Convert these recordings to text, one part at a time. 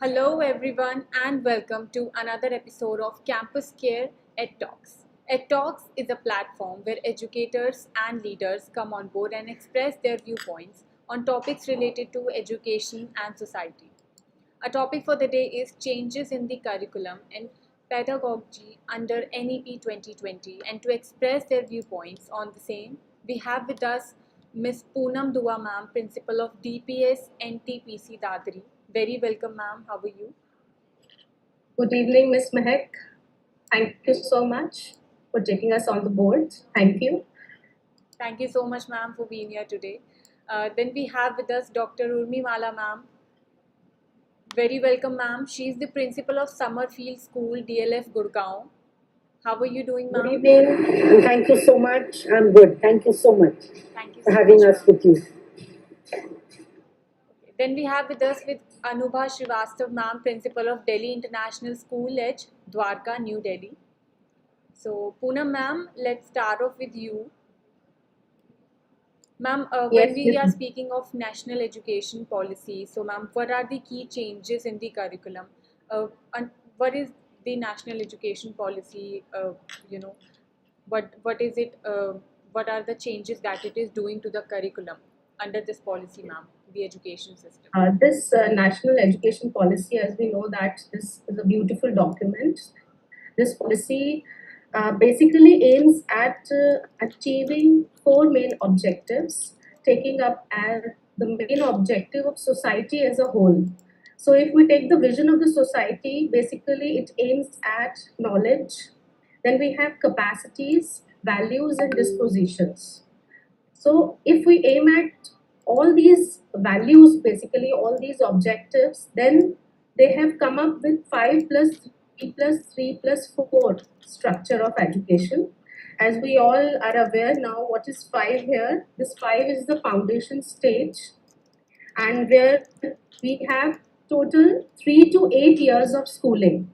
Hello, everyone, and welcome to another episode of Campus Care Ed Talks. Ed Talks is a platform where educators and leaders come on board and express their viewpoints on topics related to education and society. A topic for the day is changes in the curriculum and pedagogy under NEP 2020, and to express their viewpoints on the same, we have with us Ms. Poonam Dua ma'am, Principal of DPS NTPC Dadri. Very welcome ma'am, how are you? Good evening, Ms. Mehak. Thank you so much for taking us on the board. Thank you. Thank you so much ma'am for being here today. Then we have with us Dr. Urmi Mala ma'am. Very welcome ma'am. She is the Principal of Summerfield School, DLF Gurgaon. How are you doing Good ma'am? evening, and thank you so much. I'm good. Thank you so much Thank you for so having much us ma'am. with you. Then we have with us with Anubha Srivastav ma'am, Principal of Delhi International School, Edge, Dwarka, New Delhi. So Poonam ma'am, let's start off with you. Ma'am, when Yes, we yes. are speaking of national education policy, so ma'am, what are the key changes in the curriculum? And what is the national education policy? What is it? What are the changes that it is doing to the curriculum under this policy, ma'am? The education system. This national education policy, as we know, that this is a beautiful document. This policy basically aims at achieving four main objectives, taking up as the main objective of society as a whole. So, if we take the vision of the society, basically it aims at knowledge. Then we have capacities, values, and dispositions. So, if we aim at all these values, basically all these objectives, then they have come up with 5 plus 3 plus 3 plus 4 structure of education. As we all are aware now, what is 5 here? This 5 is the foundation stage, and where we have total 3 to 8 years of schooling.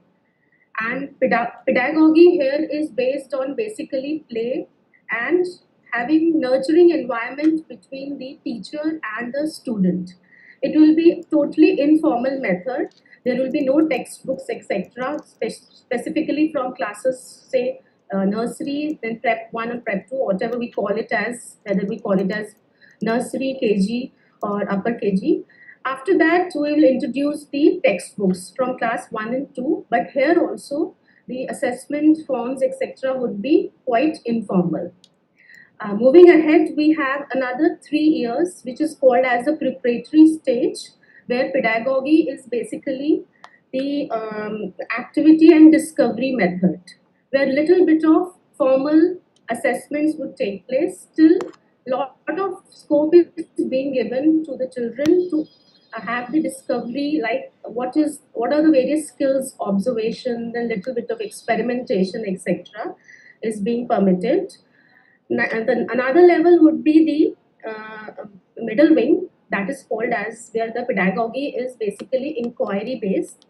And pedagogy here is based on basically play and having nurturing environment between the teacher and the student. It will be totally informal method. There will be no textbooks, etc. Specifically from classes, say nursery, then prep 1 and prep 2, whatever we call it as, whether we call it as nursery, KG, or upper KG. After that, we will introduce the textbooks from class 1 and 2, but here also the assessment forms, etc., would be quite informal. Moving ahead, we have another 3 years, which is called as the preparatory stage, where pedagogy is basically the activity and discovery method, where little bit of formal assessments would take place. Still, lot of scope is being given to the children to have the discovery, like what are the various skills, observation, then little bit of experimentation, etc., is being permitted. And then another level would be the middle wing, that is called as, where the pedagogy is basically inquiry based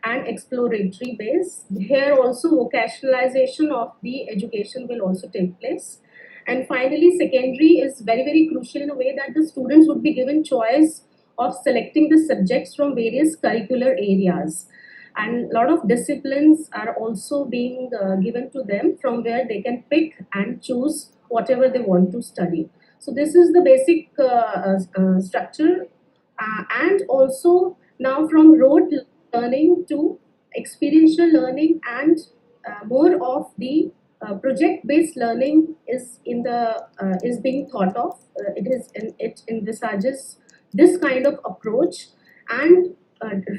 and exploratory based. Here also vocationalization of the education will also take place. And finally, secondary is very, very crucial in a way that the students would be given choice of selecting the subjects from various curricular areas. And a lot of disciplines are also being given to them, from where they can pick and choose whatever they want to study. So this is the basic structure. And also now from rote learning to experiential learning, and more of the project-based learning is being thought of. It envisages this kind of approach, and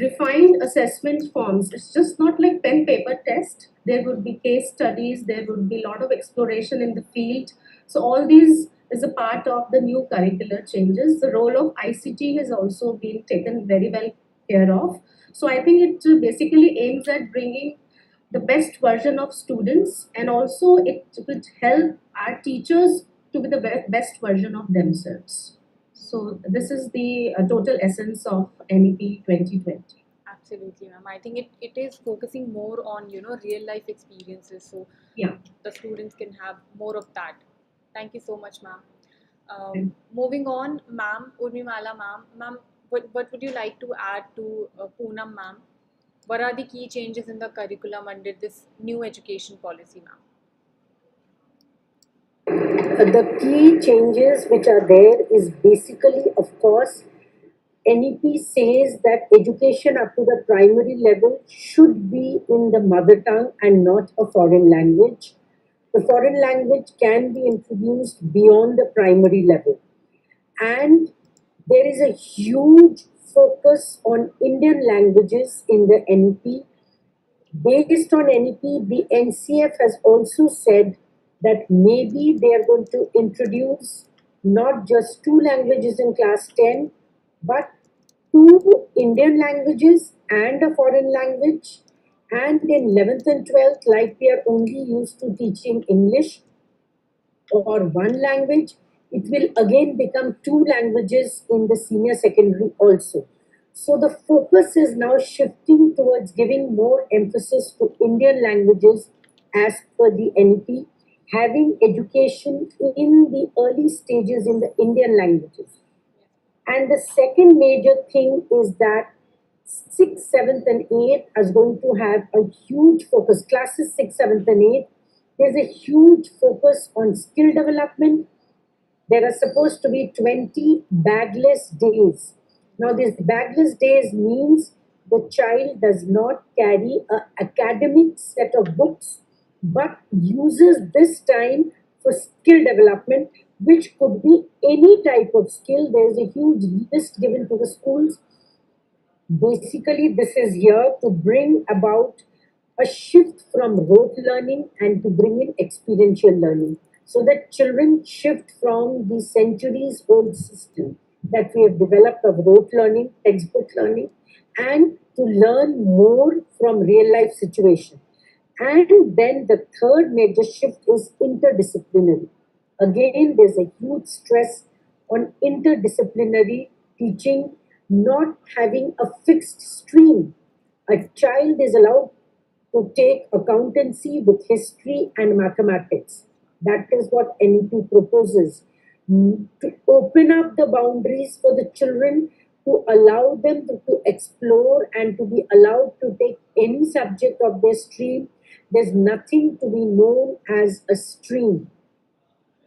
refined assessment forms. It's just not like pen paper test. There would be case studies. There would be a lot of exploration in the field. So all these is a part of the new curricular changes. The role of ICT has also been taken very well care of. So I think it basically aims at bringing the best version of students, and also it would help our teachers to be the best version of themselves. So this is the total essence of NEP 2020. Absolutely, ma'am. I think it is focusing more on real life experiences, so Yeah. the students can have more of that. Thank you so much, ma'am. Moving on, ma'am, Urmimala ma'am, what would you like to add to Poonam ma'am? What are the key changes in the curriculum under this new education policy, ma'am? The key changes which are there is basically, of course, NEP says that education up to the primary level should be in the mother tongue and not a foreign language. The foreign language can be introduced beyond the primary level. And there is a huge focus on Indian languages in the NEP. Based on NEP, the NCF has also said that maybe they are going to introduce not just two languages in class 10, but two Indian languages and a foreign language. And in 11th and 12th, like we are only used to teaching English or one language, it will again become two languages in the senior secondary also. So the focus is now shifting towards giving more emphasis to Indian languages as per the NEP, having education in the early stages in the Indian languages. And the second major thing is that 6th, 7th, and 8th is going to have a huge focus. Classes 6th, 7th, and 8th, there's a huge focus on skill development. There are supposed to be 20 bagless days. Now, this bagless days means the child does not carry an academic set of books but uses this time for skill development, which could be any type of skill. There's a huge list given to the schools. Basically, this is here to bring about a shift from rote learning and to bring in experiential learning so that children shift from the centuries old system that we have developed of rote learning, textbook learning, and to learn more from real life situation. And then the third major shift is interdisciplinary. Again, there's a huge stress on interdisciplinary teaching, not having a fixed stream. A child is allowed to take accountancy with history and mathematics. That is what NEP proposes. To open up the boundaries for the children, to allow them to explore and to be allowed to take any subject of their stream. There's nothing to be known as a stream.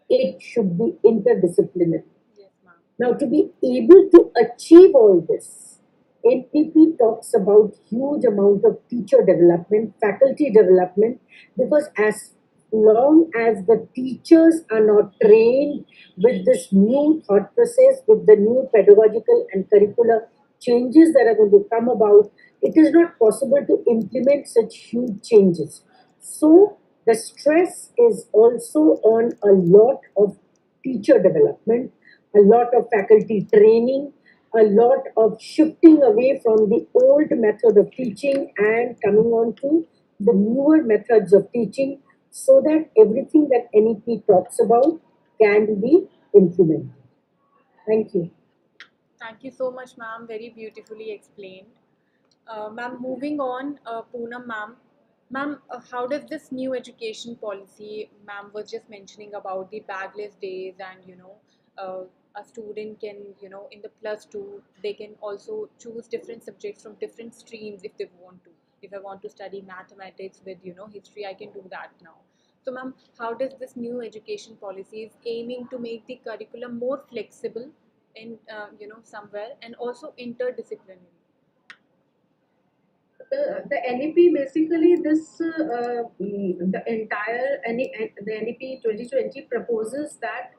It should be interdisciplinary. Yes, ma'am. Now, to be able to achieve all this, NPP talks about huge amount of teacher development, faculty development, because as long as the teachers are not trained with this new thought process, with the new pedagogical and curricular changes that are going to come about, it is not possible to implement such huge changes. So the stress is also on a lot of teacher development, a lot of faculty training, a lot of shifting away from the old method of teaching and coming on to the newer methods of teaching so that everything that NEP talks about can be implemented. Thank you. Thank you so much, ma'am. Very beautifully explained. Ma'am, moving on, Poonam ma'am. Ma'am, how does this new education policy, ma'am was just mentioning about the bagless days and, a student can, in the plus two, they can also choose different subjects from different streams if they want to. If I want to study mathematics with, history, I can do that now. So, ma'am, how does this new education policy is aiming to make the curriculum more flexible in, somewhere and also interdisciplinary? The NEP basically the entire the NEP 2020 proposes that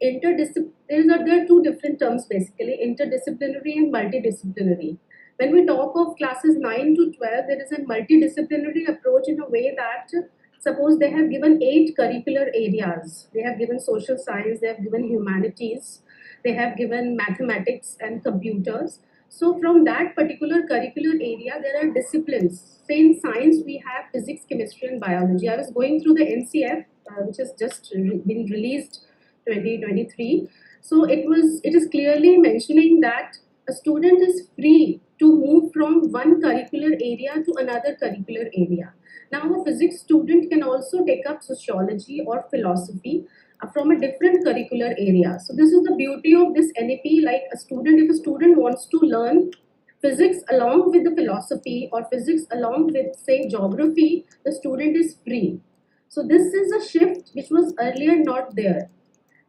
there are two different terms basically, interdisciplinary and multidisciplinary. When we talk of classes 9 to 12, there is a multidisciplinary approach in a way that suppose they have given 8 curricular areas. They have given social science, they have given humanities, they have given mathematics and computers. So from that particular curricular area, there are disciplines. Say in science, we have physics, chemistry, and biology. I was going through the NCF, which has just been released 2023. So it is clearly mentioning that a student is free to move from one curricular area to another curricular area. Now, a physics student can also take up sociology or philosophy from a different curricular area. So, this is the beauty of this NEP. Like a student, if a student wants to learn physics along with the philosophy or physics along with, say, geography, the student is free. So, this is a shift which was earlier not there.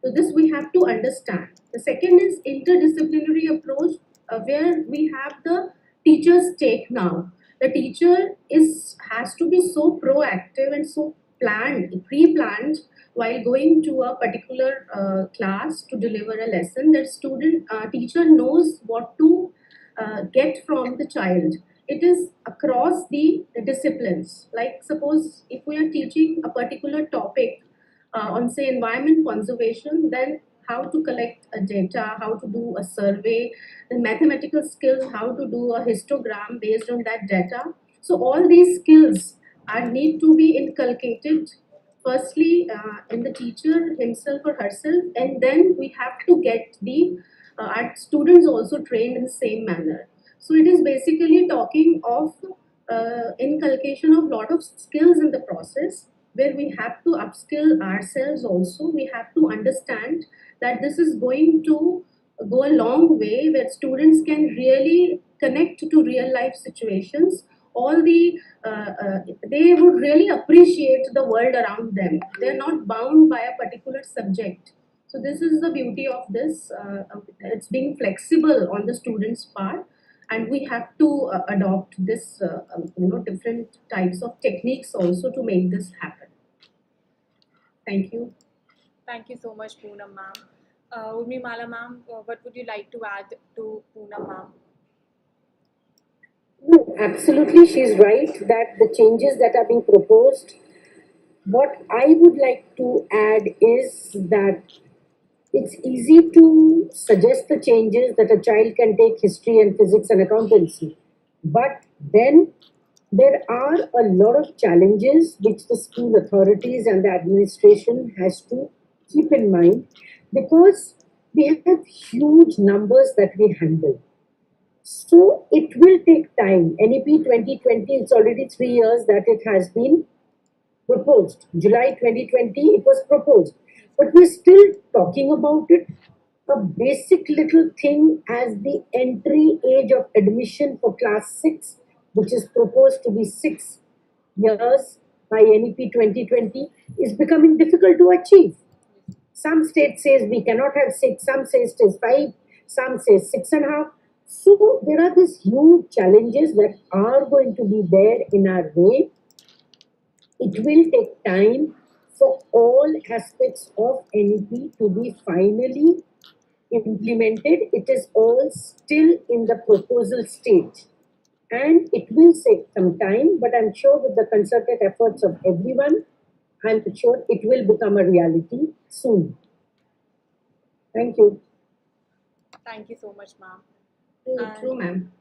So this we have to understand. The second is interdisciplinary approach, where we have the teacher's take now. The teacher is has to be so proactive and so pre-planned while going to a particular class to deliver a lesson. That teacher knows what to get from the child. It is across the disciplines. Like suppose if we are teaching a particular topic on say environment conservation, then how to collect a data, how to do a survey, the mathematical skills, how to do a histogram based on that data. So all these skills are need to be inculcated firstly in the teacher himself or herself, and then we have to get the our students also trained in the same manner. So it is basically talking of inculcation of lot of skills in the process, where we have to upskill ourselves also. We have to understand that this is going to go a long way, where students can really connect to real life situations. All the they would really appreciate the world around them. They're not bound by a particular subject. So this is the beauty of this. It's being flexible on the students' part, and we have to adopt this, different types of techniques also to make this happen. Thank you. Thank you so much, Poonam ma'am. Urmimala ma'am, what would you like to add to Poonam ma'am? No, absolutely, she's right that the changes that are being proposed. What I would like to add is that it's easy to suggest the changes that a child can take history and physics and accountancy. But then there are a lot of challenges which the school authorities and the administration has to keep in mind, because we have huge numbers that we handle. So it will take time. NEP 2020, it's already 3 years that it has been proposed. July 2020, it was proposed. But we're still talking about it. A basic little thing as the entry age of admission for class 6, which is proposed to be 6 years by NEP 2020, is becoming difficult to achieve. Some state says we cannot have 6, some says it is 5, some says 6.5. So there are these huge challenges that are going to be there in our way. It will take time for all aspects of NEP to be finally implemented. It is all still in the proposal stage. And it will take some time, but I'm sure with the concerted efforts of everyone, I'm sure it will become a reality soon. Thank you. Thank you so much, ma'am. True, ma'am.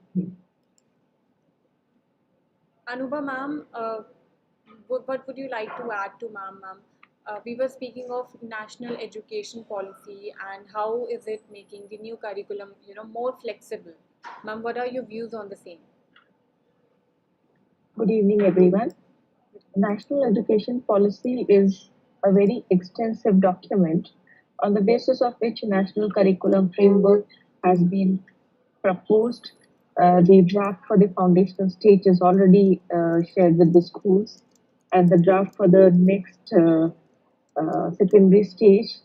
Anuba ma'am, what would you like to add to ma'am? We were speaking of national education policy and how is it making the new curriculum, more flexible. Ma'am, what are your views on the same? Good evening, everyone. National Education Policy is a very extensive document on the basis of which National Curriculum Framework has been proposed. The draft for the foundational stage is already shared with the schools, and the draft for the next secondary stage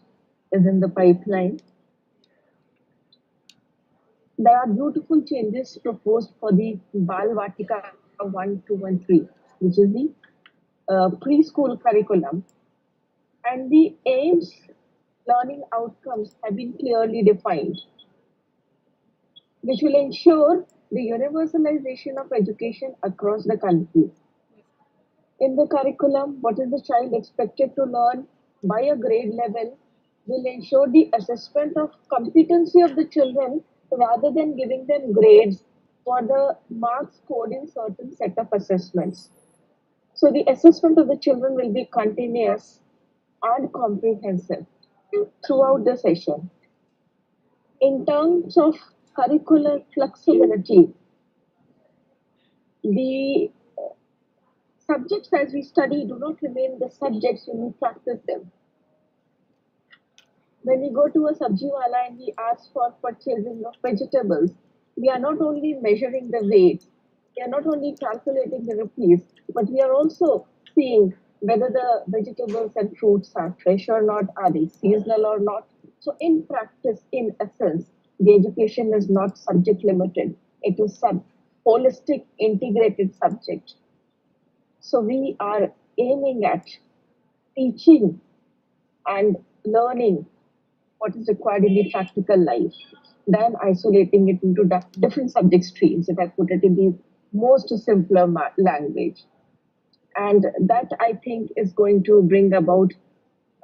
is in the pipeline. There are beautiful changes proposed for the Bal Vatika 1, 2, and 3, which is the preschool curriculum, and the aims, learning outcomes have been clearly defined, which will ensure the universalization of education across the country. In the curriculum, what is the child expected to learn by a grade level will ensure the assessment of competency of the children rather than giving them grades for the marks scored in certain set of assessments. So the assessment of the children will be continuous and comprehensive throughout the session. In terms of curricular flexibility, The subjects as we study do not remain the subjects when we practice them. When we go to a sabjiwala and we ask for purchasing of vegetables, we are not only measuring the weight, we are not only calculating the rupees, but we are also seeing whether the vegetables and fruits are fresh or not, are they seasonal or not. So, in practice, in essence, the education is not subject limited, it is holistic, integrated subject. So, we are aiming at teaching and learning what is required in the practical life than isolating it into different subject streams, if I put it in the most simpler language. And that I think is going to bring about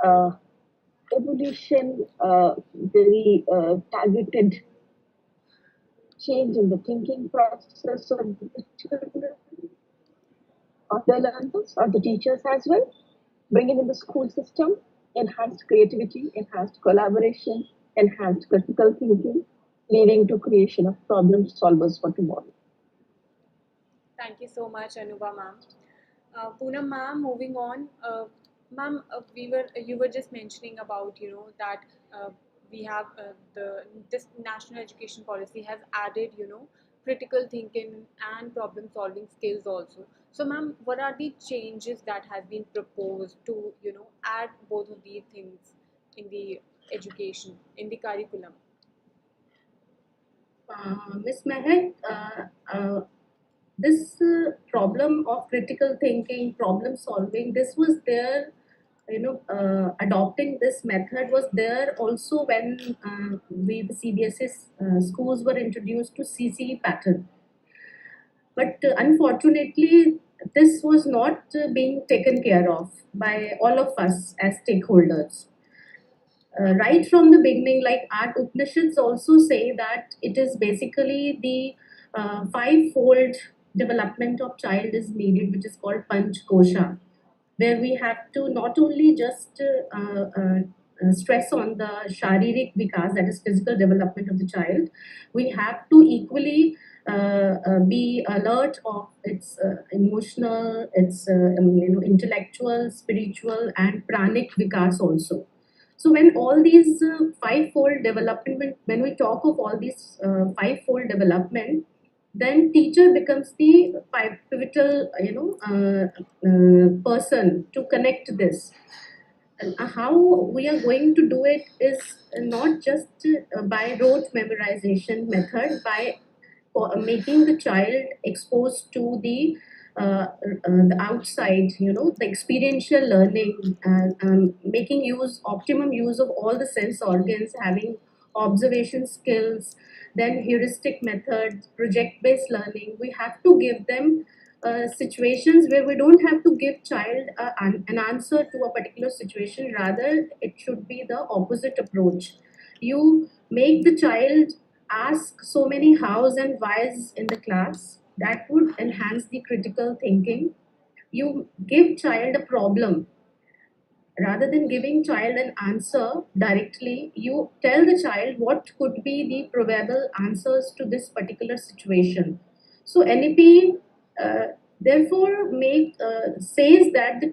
uh, evolution, very targeted change in the thinking process of the children, of the learners, of the teachers as well, bringing in the school system, enhanced creativity, enhanced collaboration, enhanced critical thinking, leading to creation of problem solvers for tomorrow. Thank you so much, Anuba ma'am. Poonam ma'am, moving on. Ma'am, you were just mentioning about that we have this national education policy has added critical thinking and problem solving skills also. So ma'am, what are the changes that has been proposed to add both of these things in the education, in the curriculum? Miss Mehak, this problem of critical thinking, problem solving, this was there, adopting this method was there also when the CBSE schools were introduced to CCE pattern. But unfortunately, this was not being taken care of by all of us as stakeholders. Right from the beginning, like our Upanishads also say that it is basically the five-fold development of child is needed, which is called Panch Kosha, where we have to not only just stress on the sharirik vikas, that is physical development of the child, we have to equally be alert of its emotional, its intellectual, spiritual, and pranic vikas also. So when all these five-fold development, when we talk of all these five-fold development, then teacher becomes the pivotal, person to connect this. And how we are going to do it is not just by rote memorization method, by making the child exposed to the outside, the experiential learning, making optimum use of all the sense organs, having observation skills, then heuristic methods, project-based learning. We have to give them situations where we don't have to give child an answer to a particular situation. Rather, it should be the opposite approach. You make the child ask so many hows and whys in the class. That would enhance the critical thinking. You give child a problem rather than giving child an answer directly. You tell the child what could be the probable answers to this particular situation. So NEP uh, therefore make says that the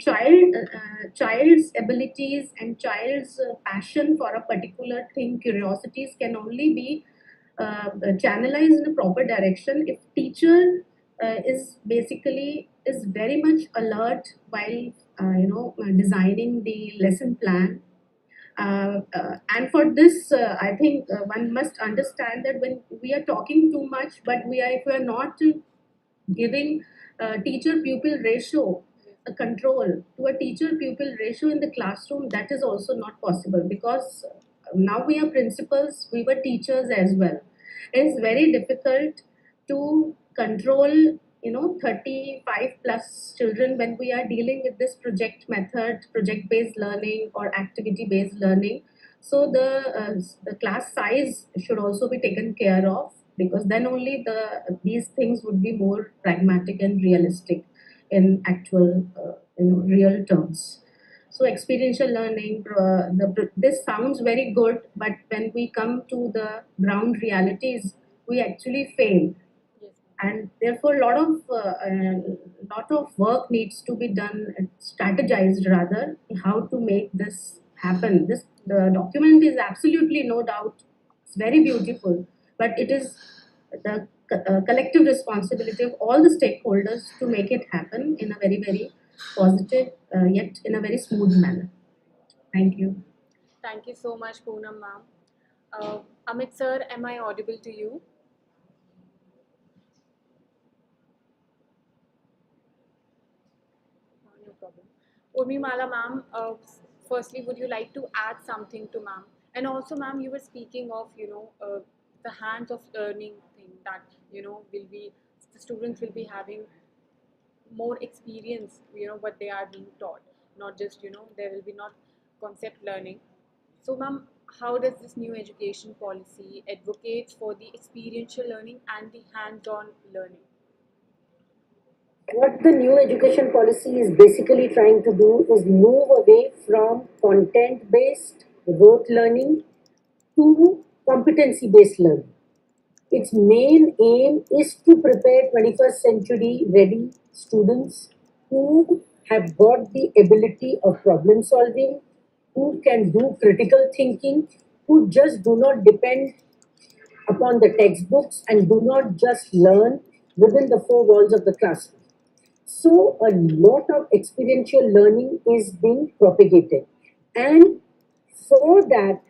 child's abilities and child's passion for a particular thing, curiosities, can only be channelized in a proper direction if teacher is very much alert while designing the lesson plan. And for this, I think one must understand that when we are talking too much, but if we are not giving teacher pupil ratio a control to a teacher pupil ratio in the classroom, that is also not possible, because now we are principals, we were teachers as well. It's very difficult to control 35 plus children when we are dealing with this project based learning or activity based learning. So the class size should also be taken care of, because then only these things would be more pragmatic and realistic in actual real terms. So experiential learning, this sounds very good, but when we come to the ground realities, we actually fail. Yes. and therefore lot of work needs to be done, strategized rather, how to make this happen. This the document is absolutely no doubt, it's very beautiful, but it is the collective responsibility of all the stakeholders to make it happen in a very positive, yet in a very smooth manner. Thank you. Thank you so much, Poonam ma'am. Amit sir, am I audible to you? No problem. Urmimala ma'am, firstly, would you like to add something to ma'am? And also, ma'am, you were speaking of, the hands of learning thing that, will be, the students will be having more experience, what they are being taught, not just, there will be not concept learning. So, ma'am, how does this new education policy advocates for the experiential learning and the hands-on learning? What the new education policy is basically trying to do is move away from content based rote learning to competency based learning. Its main aim is to prepare 21st century ready students who have got the ability of problem solving, who can do critical thinking, who just do not depend upon the textbooks and do not just learn within the four walls of the classroom. So, a lot of experiential learning is being propagated. And for that,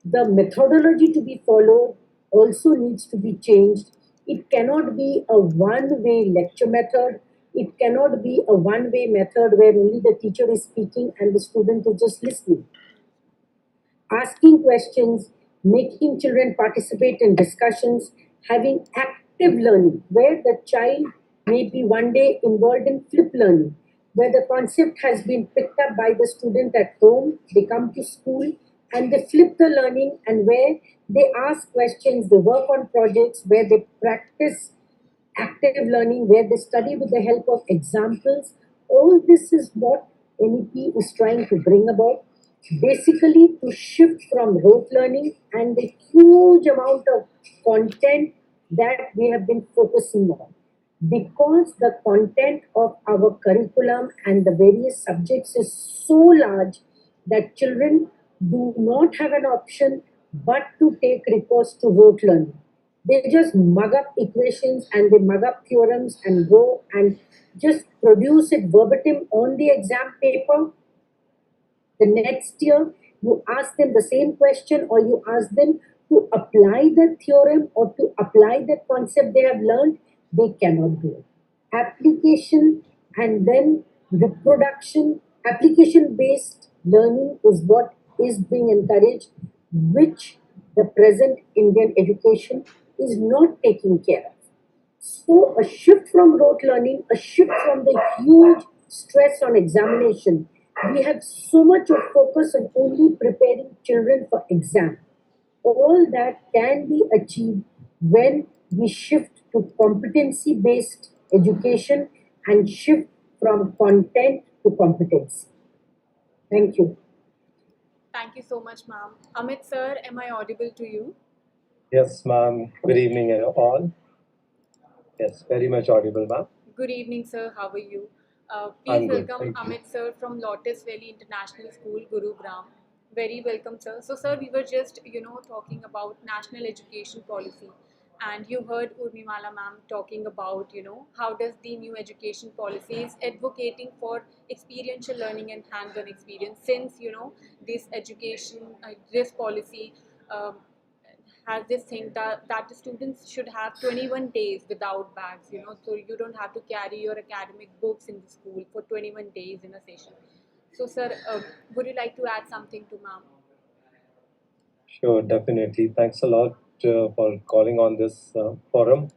the methodology to be followed also needs to be changed. It cannot be a one way lecture method. It cannot be a one way method where only the teacher is speaking and the student is just listening. Asking questions, making children participate in discussions, having active learning, where the child may be one day involved in flip learning, where the concept has been picked up by the student at home, they come to school and they flip the learning, and where they ask questions, they work on projects, where they practice active learning, where they study with the help of examples. All this is what NEP is trying to bring about, basically to shift from rote learning and the huge amount of content that we have been focusing on. Because the content of our curriculum and the various subjects is so large that children do not have an option but to take recourse to rote learning. They just mug up equations and they mug up theorems and go and just produce it verbatim on the exam paper. The next year, you ask them the same question or you ask them to apply the theorem or to apply the concept they have learned, they cannot do it. Application and then reproduction, application based learning is what is being encouraged, which the present Indian education is not taking care of. So, a shift from rote learning, a shift from the huge stress on examination. We have so much of focus on only preparing children for exam. All that can be achieved when we shift to competency based education and shift from content to competency. Thank you. Thank you so much, ma'am. Amit sir, am I audible to you? Yes, ma'am. Good evening, all. Yes, very much audible, ma'am. Good evening, sir. How are you? Please I'm good. welcome Thank you. Amit sir from Lotus Valley International School, Gurugram. Very welcome, sir. So, sir, we were just, talking about national education policy, and you heard Urmimala ma'am talking about, how does the new education policy is advocating for experiential learning and hands-on experience. Since this education, this policy. Has this thing that the students should have 21 days without bags, so you don't have to carry your academic books in the school for 21 days in a session. So, sir, would you like to add something to ma'am? Sure, definitely. Thanks a lot for calling on this forum.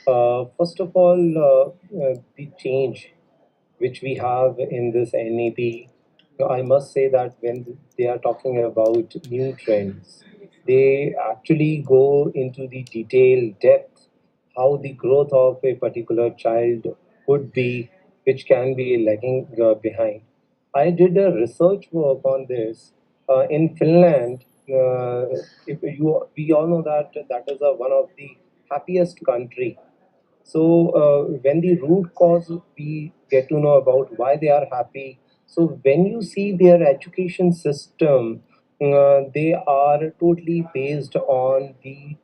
First of all, the change which we have in this NEP, I must say that when they are talking about new trends, they actually go into the detailed depth how the growth of a particular child could be, which can be lagging behind. I did a research work on this in Finland. If you, we all know that that is one of the happiest country So when the root cause we get to know about why they are happy. So when you see their education system, they are totally based on the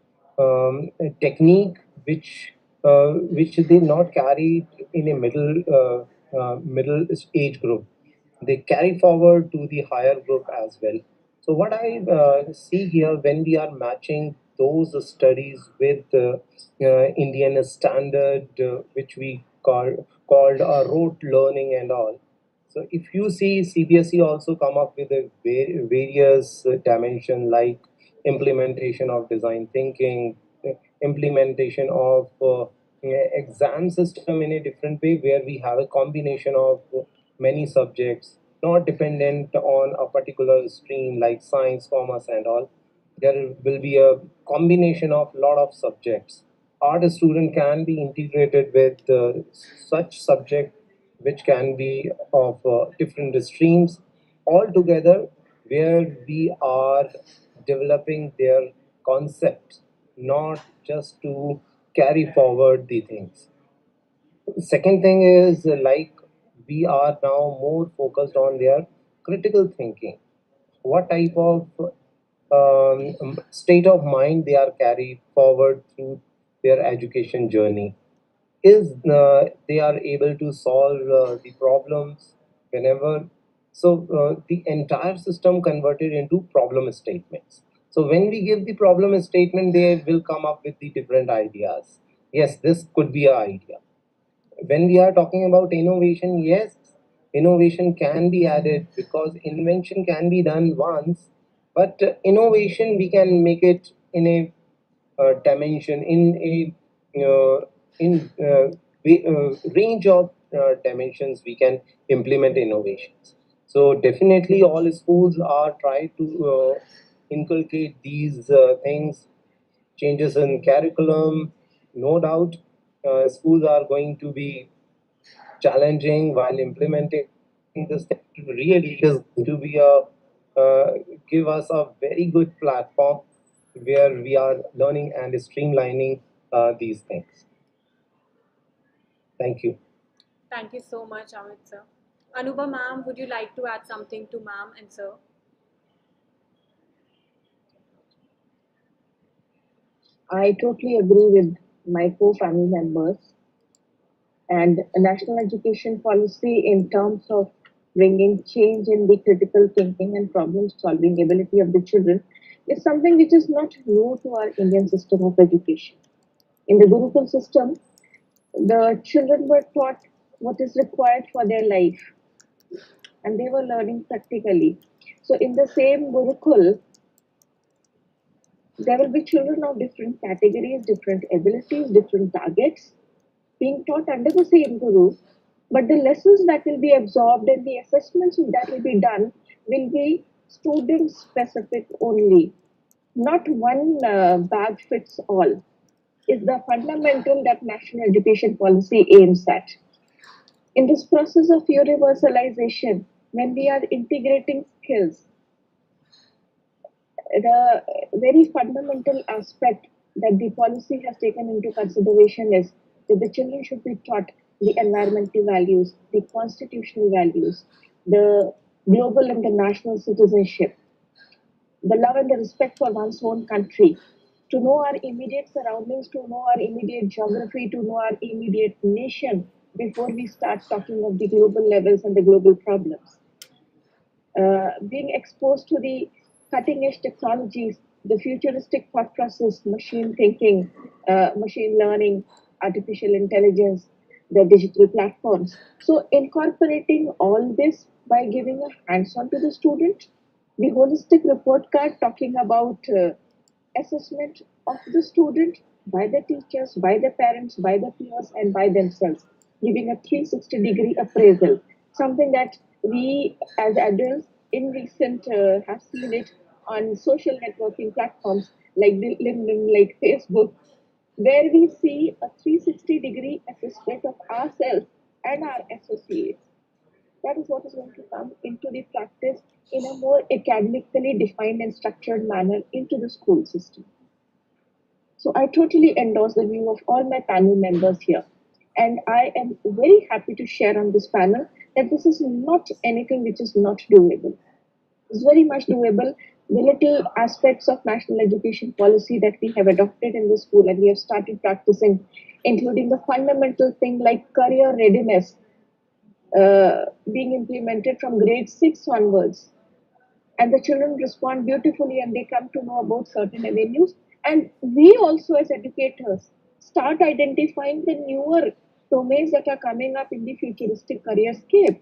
technique which they not carry in a middle age group. They carry forward to the higher group as well. So what I see here, when we are matching those studies with Indian standard, which we called rote learning and all. So if you see CBSE also come up with a various dimension like implementation of design thinking, implementation of exam system in a different way where we have a combination of many subjects, not dependent on a particular stream like science, commerce, and all. There will be a combination of lot of subjects. Art student can be integrated with such subject which can be of different streams all together, where we are developing their concepts, not just to carry forward the things. Second thing is like we are now more focused on their critical thinking. What type of state of mind they are carried forward through their education journey? Is they are able to solve the problems whenever. So the entire system converted into problem statements. So when we give the problem statement, they will come up with the different ideas. Yes, this could be an idea. When we are talking about innovation, yes, innovation can be added because invention can be done once, but innovation we can make it in a dimension, in a in range of dimensions we can implement innovations. So definitely all schools are trying to inculcate these things, changes in curriculum. No doubt, schools are going to be challenging while implementing this thing. Really, it is going to be a give us a very good platform where we are learning and streamlining these things. Thank you. Thank you so much, Amit sir. Anuba ma'am, would you like to add something to ma'am and sir? I totally agree with my co-family members. And a national education policy in terms of bringing change in the critical thinking and problem solving ability of the children is something which is not new to our Indian system of education. In the Gurukul system, the children were taught what is required for their life and they were learning practically. So, in the same Gurukul, there will be children of different categories, different abilities, different targets being taught under the same guru, but the lessons that will be absorbed and the assessments that will be done will be student specific only. Not one bag fits all is the fundamental that national education policy aims at. In this process of universalization, when we are integrating skills, the very fundamental aspect that the policy has taken into consideration is that the children should be taught the environmental values, the constitutional values, the global and the national citizenship, the love and the respect for one's own country, to know our immediate surroundings, to know our immediate geography, to know our immediate nation before we start talking of the global levels and the global problems. Being exposed to the cutting edge technologies, the futuristic thought process, machine thinking, machine learning, artificial intelligence, the digital platforms. So, incorporating all this by giving a hands on to the student, the holistic report card talking about assessment of the student by the teachers, by the parents, by the peers, and by themselves, giving a 360-degree appraisal. Something that we as adults in recent have seen it on social networking platforms like LinkedIn, like Facebook, where we see a 360-degree assessment of ourselves and our associates. That is what is going to come into the practice in a more academically defined and structured manner into the school system. So I totally endorse the view of all my panel members here. And I am very happy to share on this panel that this is not anything which is not doable. It's very much doable. The little aspects of national education policy that we have adopted in the school and we have started practicing, including the fundamental thing like career readiness being implemented from grade 6 onwards, and the children respond beautifully and they come to know about certain avenues, and we also as educators start identifying the newer domains that are coming up in the futuristic career scape.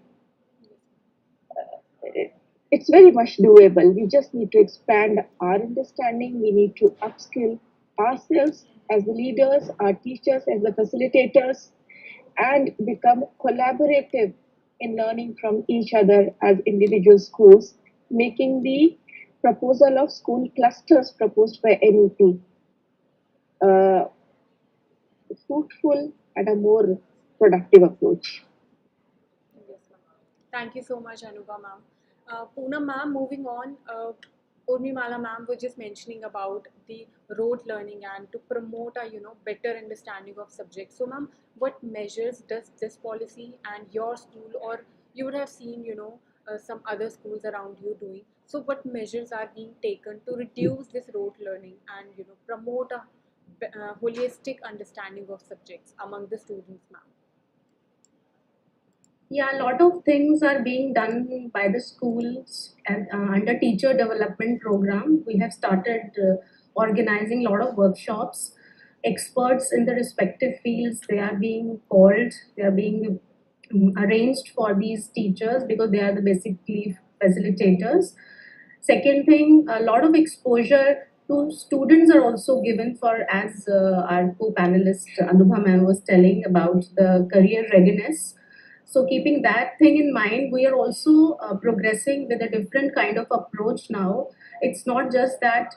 It's very much doable. We just need to expand our understanding. We need to upskill ourselves as the leaders, our teachers as the facilitators, and become collaborative in learning from each other as individual schools, making the proposal of school clusters proposed by NEP fruitful and a more productive approach. Yes, ma'am. Thank you so much, Anuga ma'am. Poonam ma'am, moving on, Urmimala ma'am was just mentioning about the rote learning and to promote a better understanding of subjects. So ma'am, what measures does this policy and your school, or you would have seen some other schools around you doing? So what measures are being taken to reduce this rote learning and promote a holistic understanding of subjects among the students, ma'am? Yeah, a lot of things are being done by the schools and under teacher development program. We have started organizing a lot of workshops. Experts in the respective fields, they are being called, they are being arranged for these teachers because they are the basically facilitators. Second thing, a lot of exposure to students are also given for, as our co-panelist Anubha ma'am was telling about the career readiness. So keeping that thing in mind, we are also progressing with a different kind of approach now. It's not just that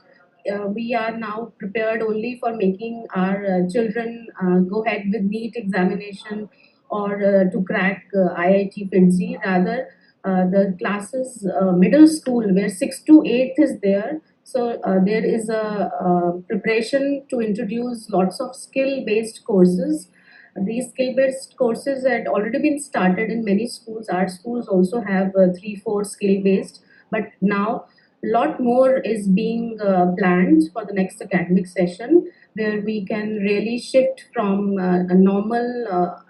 we are now prepared only for making our children go ahead with NEET examination or to crack IIT FITZY. Rather, the classes, middle school, where 6 to 8 is there. So there is a preparation to introduce lots of skill-based courses. These skill-based courses had already been started in many schools. Our schools also have 3, 4 skill-based, but now a lot more is being planned for the next academic session, where we can really shift from a normal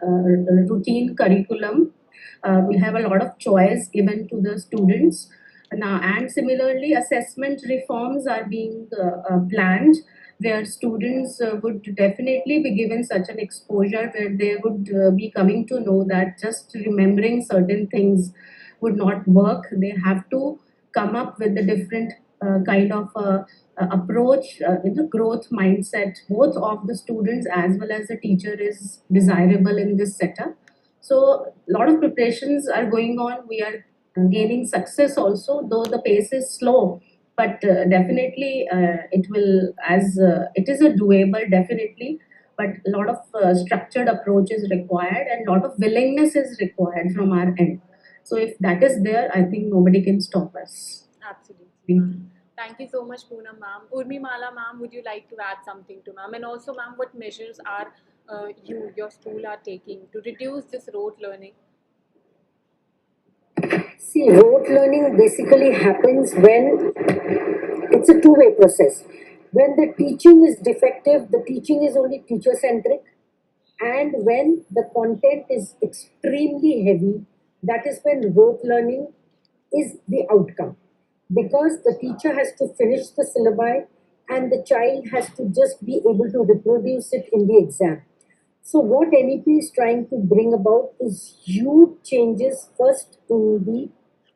routine curriculum. We have a lot of choice given to the students now, and similarly assessment reforms are being planned, where students would definitely be given such an exposure, where they would be coming to know that just remembering certain things would not work. They have to come up with a different kind of approach in the growth mindset, both of the students as well as the teacher is desirable in this setup. So a lot of preparations are going on. We are gaining success also, though the pace is slow, but definitely it will, as it is a doable definitely, but a lot of structured approach is required and a lot of willingness is required from our end. So if that is there, I think nobody can stop us. Absolutely, ma'am. Thank you so much, Poonam ma'am. Urmimala ma'am, would you like to add something to ma'am? And also, ma'am, what measures are your school are taking to reduce this rote learning? See, rote learning basically happens when it's a two-way process. When the teaching is defective, the teaching is only teacher centric, and when the content is extremely heavy, that is when rote learning is the outcome, because the teacher has to finish the syllabi and the child has to just be able to reproduce it in the exam. So what NEP is trying to bring about is huge changes first in the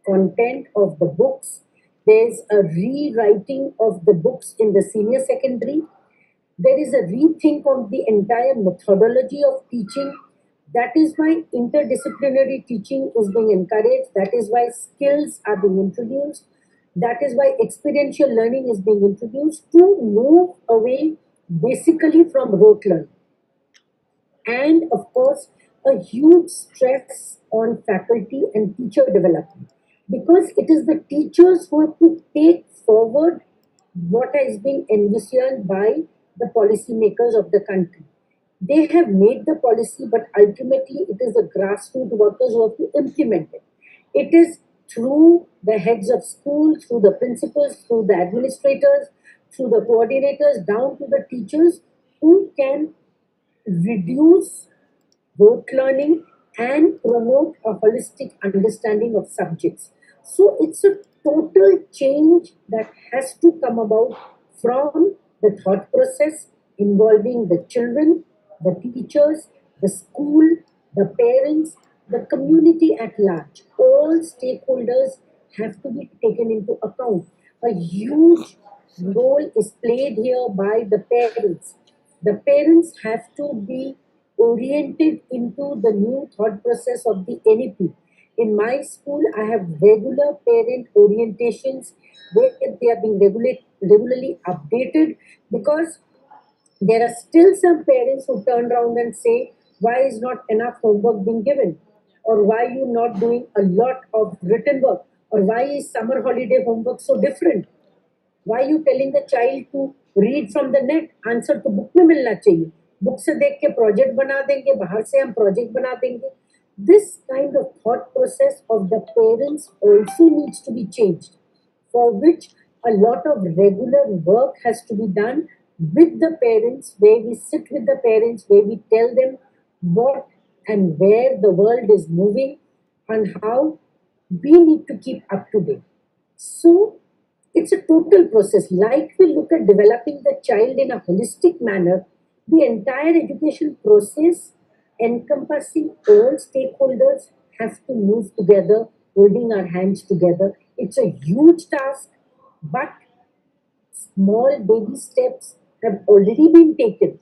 content of the books. There's a rewriting of the books in the senior secondary. There is a rethink of the entire methodology of teaching. That is why interdisciplinary teaching is being encouraged. That is why skills are being introduced. That is why experiential learning is being introduced to move away basically from rote learning. And of course, a huge stress on faculty and teacher development, because it is the teachers who have to take forward what has been envisioned by the policymakers of the country. They have made the policy, but ultimately it is the grassroots workers who have to implement it. It is through the heads of school, through the principals, through the administrators, through the coordinators, down to the teachers who can reduce rote learning and promote a holistic understanding of subjects. So it's a total change that has to come about from the thought process involving the children, the teachers, the school, the parents, the community at large. All stakeholders have to be taken into account. A huge role is played here by the parents. The parents have to be oriented into the new thought process of the NEP. In my school, I have regular parent orientations where they are being regularly updated, because there are still some parents who turn around and say, why is not enough homework being given? Or why you not doing a lot of written work? Or why is summer holiday homework so different? Why you telling the child to read from the net? Answer तो book में मिलना चाहिए. Book से देख के project बना देंगे, बाहर से हम प्रोजेक्ट बना देंगे. This kind of thought process of the parents also needs to be changed, for which a lot of regular work has to be done with the parents, where we sit with the parents, where we tell them what and where the world is moving and how we need to keep up to date. So it's a total process. Like we look at developing the child in a holistic manner, the entire education process encompassing all stakeholders have to move together, holding our hands together. It's a huge task, but small baby steps have already been taken.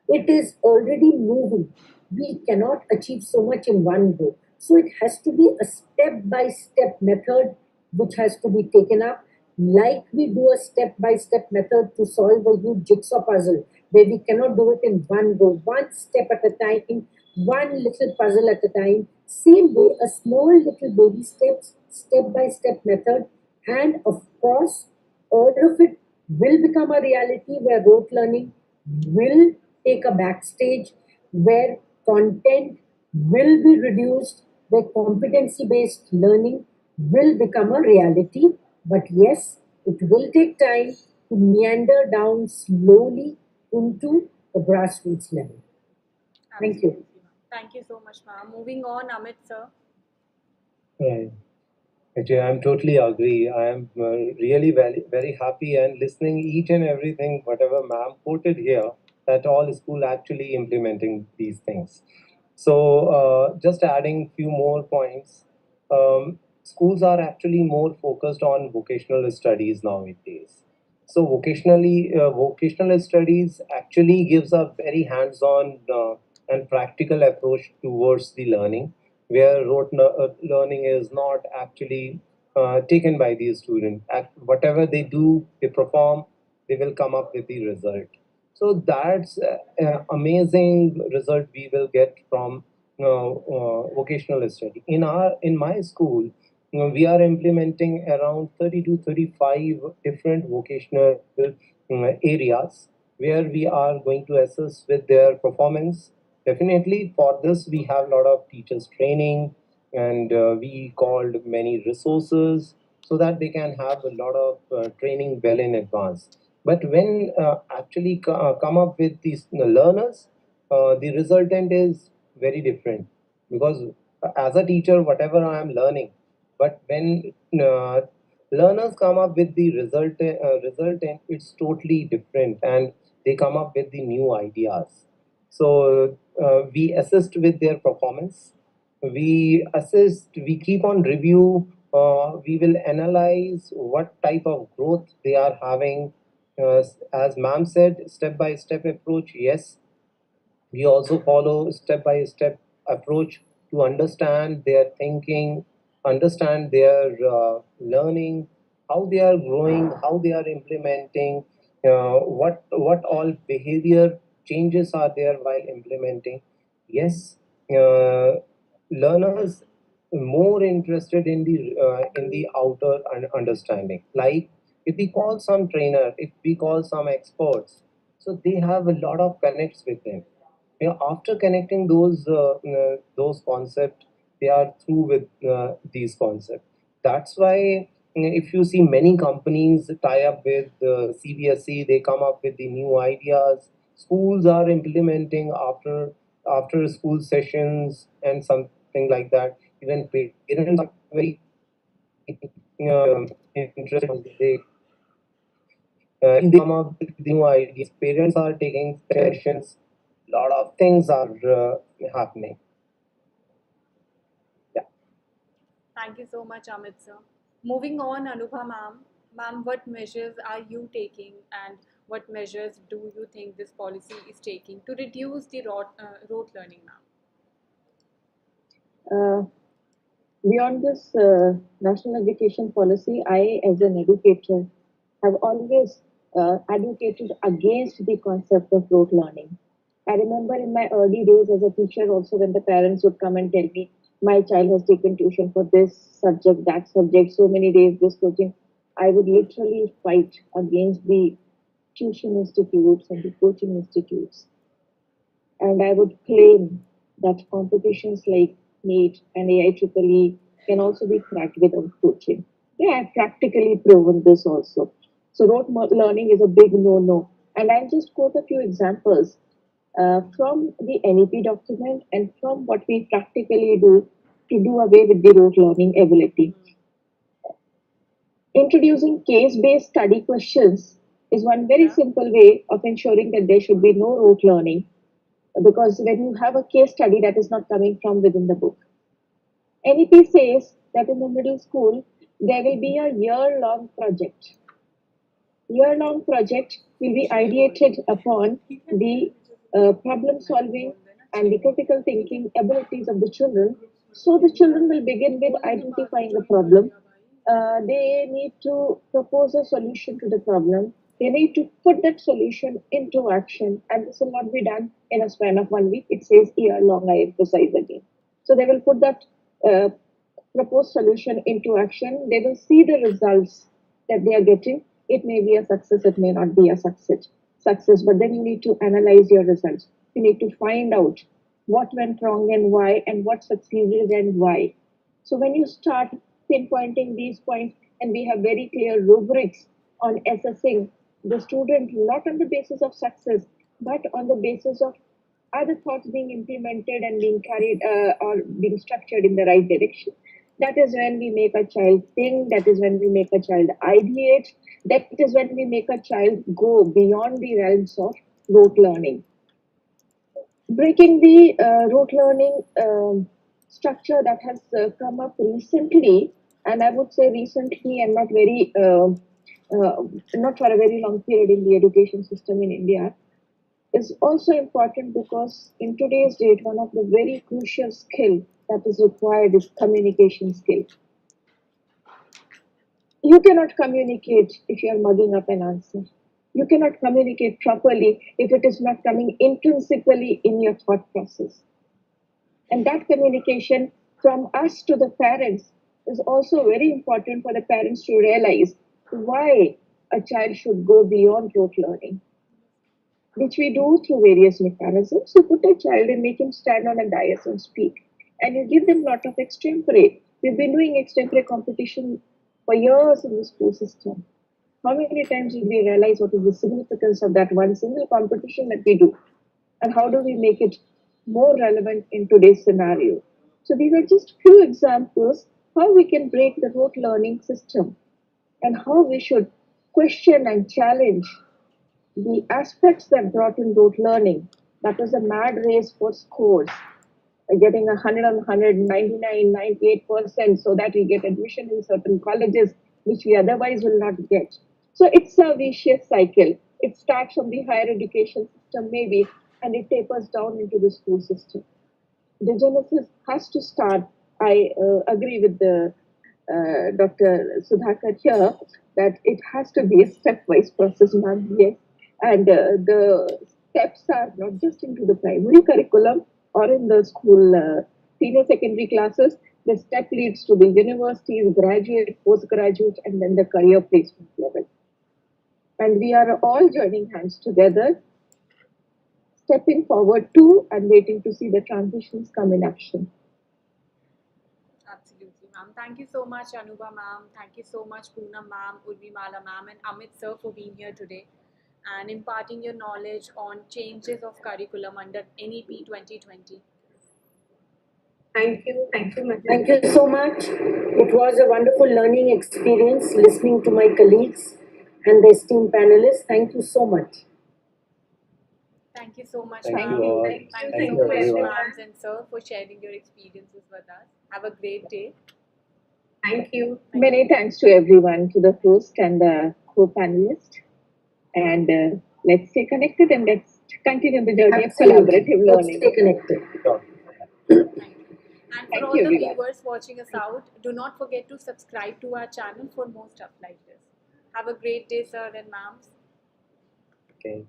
It is already moving. We cannot achieve so much in one go. So it has to be a step by step method which has to be taken up, like we do a step by step method to solve a huge jigsaw puzzle, where we cannot do it in one go, one step at a time, one little puzzle at a time. Same way, a small little baby steps, step by step method, and of course, all of it will become a reality where rote learning will take a backstage, where content will be reduced, where competency based learning will become a reality. But yes, it will take time to meander down slowly into the grassroots level. Thank you. Absolutely. Thank you so much, ma'am. Moving on, Amit sir. Right. Actually, I'm totally agree. I am really very happy and listening each and everything whatever ma'am quoted here, that all school actually implementing these things. So just adding few more points. Schools are actually more focused on vocational studies nowadays. So vocational studies actually gives a very hands-on and practical approach towards the learning, where learning is not actually taken by these students. Whatever they do, they perform, they will come up with the result. So that's amazing result we will get from vocational study. In my school, we are implementing around 30 to 35 different vocational areas where we are going to assess with their performance. Definitely, for this, we have a lot of teachers training, and we called many resources so that they can have a lot of training well in advance. But when actually come up with these learners, the resultant is very different, because as a teacher, whatever I am learning, but when learners come up with the resultant, it's totally different, and they come up with the new ideas. So we assist with their performance. We keep on review. We will analyze what type of growth they are having. As ma'am said, step by step approach. Yes, we also follow step by step approach to understand their thinking, understand their learning, how they are growing, how they are implementing, what all behavior changes are there while implementing. Yes, learners more interested in the outer understanding. Like if we call some trainer, if we call some experts, So they have a lot of connects with them. After connecting those concepts, they are through with these concepts. That's why if you see many companies tie up with CBSE, they come up with the new ideas. Schools are implementing after school sessions and something like that. Even parents are very interested. They come up with new ideas. Parents are taking sessions. A lot of things are happening. Yeah. Thank you so much, Amit sir. Moving on, Anubha ma'am. Ma'am, what measures are you taking and what measures do you think this policy is taking to reduce the rote learning, ma'am? Uh, Beyond this national education policy, I, as an educator, have always advocated against the concept of rote learning. I remember in my early days as a teacher, also when the parents would come and tell me, my child has taken tuition for this subject, that subject, so many days, this coaching, I would literally fight against the tuition institutes and the coaching institutes. And I would claim that competitions like NEET and AIEEE can also be cracked without coaching. Yeah, I've practically proven this also. So rote learning is a big no-no. And I'll just quote a few examples from the NEP document and from what we practically do to do away with the rote learning ability. Introducing case-based study questions is one very Yeah. simple way of ensuring that there should be no rote learning, because when you have a case study that is not coming from within the book. NEP says that in the middle school, there will be a year-long project. Year-long project will be ideated upon the problem solving and the critical thinking abilities of the children. So the children will begin with identifying the problem. They need to propose a solution to the problem. They need to put that solution into action, and this will not be done in a span of 1 week. It says year long, I emphasize again. So they will put that uh, proposed solution into action. They will see the results that they are getting. It may be a success, it may not be a success, but then you need to analyze your results. You need to find out what went wrong and why, and what succeeded and why. So when you start pinpointing these points, and we have very clear rubrics on assessing the student, not on the basis of success, but on the basis of are the thoughts being implemented and being carried or being structured in the right direction. That is when we make a child think, that is when we make a child ideate, that is when we make a child go beyond the realms of rote learning. Breaking the rote learning structure that has come up recently, and I would say recently and uh, not for a very long period in the education system in India, is also important because in today's date, one of the very crucial skill that is required is communication skill. You cannot communicate if you are mugging up an answer. You cannot communicate properly if it is not coming intrinsically in your thought process. And that communication from us to the parents is also very important for the parents to realize why a child should go beyond rote learning, which we do through various mechanisms. You put a child and make him stand on a dais and speak, and you give them a lot of extempore. We've been doing extempore competition for years in the school system. How many times did we realize what is the significance of that one single competition that we do? And how do we make it more relevant in today's scenario? So these are just few examples how we can break the rote learning system and how we should question and challenge the aspects that brought in rote learning. That was a mad race for scores, getting 100 on 100, 99, 98% so that we get admission in certain colleges which we otherwise will not get. So it's a vicious cycle. It starts from the higher education system, maybe, and it tapers down into the school system. The genesis has to start. I agree with the Dr. Sudhakar here that it has to be a stepwise process, ma'am. Yes, and the steps are not just into the primary curriculum or in the school senior secondary classes. The step leads to the universities, graduate, postgraduate, and then the career placement level. And we are all joining hands together, stepping forward to and waiting to see the transitions come in action. Absolutely, ma'am. Thank you so much, Anuba ma'am. Thank you so much, Poonam ma'am, Urvimala ma'am, and Amit sir for being here today and imparting your knowledge on changes of curriculum under NEP 2020. Thank you. Thank you, Madam. Thank you so much. It was a wonderful learning experience listening to my colleagues and the esteemed panelists. Thank you so much. Thank you so much, Thank ma'am. you all. Thank Thank you. you Thank so you, much, everyone. ma'ams and sir, for sharing your experiences with us. Have a great day. Thank you. Many thanks to everyone, to the host and the co-panelist. And let's stay connected and let's continue the journey of collaborative Let's learning. stay connected. Sure. Thank you. And for Thank all you, the everyone. viewers watching us out, do not forget to subscribe to our channel for more stuff like this. Have a great day, sir and ma'ams. Okay.